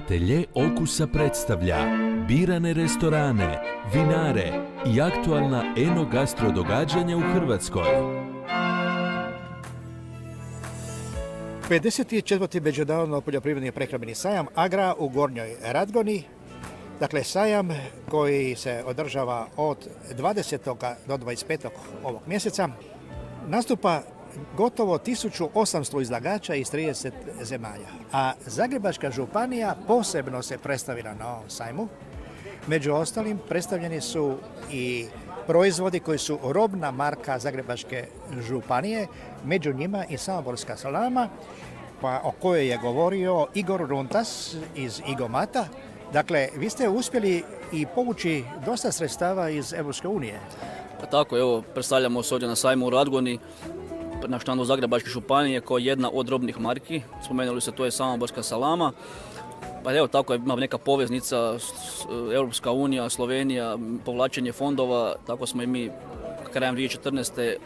Atelje Okusa predstavlja birane restorane, vinare i aktualna eno-gastro događanja u Hrvatskoj. 54. Međunarodno poljoprivredni prehrambeni sajam Agra u Gornjoj Radgoni. Dakle, sajam koji se održava od 20. do 25. ovog mjeseca. Nastupa gotovo 1800 izlagača iz 30 zemalja. A Zagrebačka županija posebno se predstavila na ovom sajmu. Među ostalim predstavljeni su i proizvodi koji su robna marka Zagrebačke županije, među njima i samoborska salama, pa o kojoj je govorio Igor Runtas iz Igomata. Dakle, vi ste uspjeli i povući dosta sredstava iz Europske unije. Pa tako, evo, predstavljamo se ovdje na sajmu u Radgoni, na štandu Zagrebačke županije, kao jedna od robnih marki. Spomenuli se, to je samoborska salama. Pa evo, tako ima neka poveznica, Europska unija, Slovenija, povlačenje fondova, tako smo i mi krajem 2014.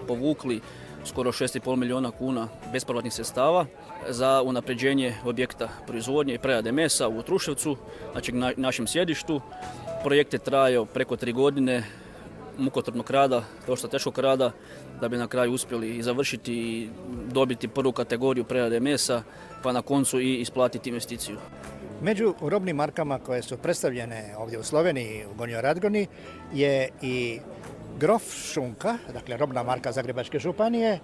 povukli skoro 6,5 milijuna kuna bespovratnih sredstava za unapređenje objekta proizvodnje i prerade mesa u Truševcu, znači našem sjedištu. Projekt je trajao preko 3 godine, mukotrpnog rada, dosta teškog rada, da bi na kraju uspjeli i završiti i dobiti prvu kategoriju prerade mesa, pa na koncu i isplatiti investiciju. Među robnim markama koje su predstavljene ovdje u Sloveniji, u Gornjoj Radgoni, je i Grof šunka, dakle robna marka Zagrebačke županije,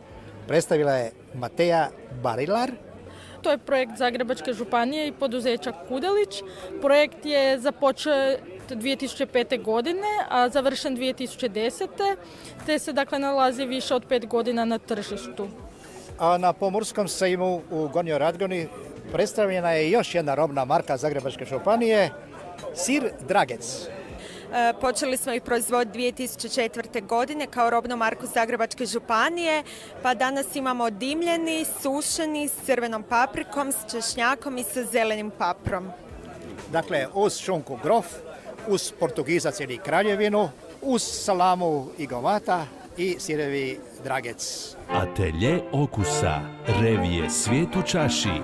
predstavila je Mateja Barilar. To je projekt Zagrebačke županije i poduzeća Kudelić. Projekt je započeo 2005. godine, a završen 2010. te se dakle nalazi više od 5 godina na tržištu. A na Pomorskom sejmu u Gornjoj Radgoni predstavljena je još jedna robna marka Zagrebačke županije, sir Dragec. Počeli smo ih proizvoditi 2004. godine kao robnu marku Zagrebačke županije, pa danas imamo dimljeni, sušeni, s crvenom paprikom, s češnjakom i sa zelenim paprom. Dakle, uz šunku Grof, uz portugizac ili kraljevinu, uz salamu Igomata i sirevi Dragec. Atelje Okusa, revije Svijet u čaši.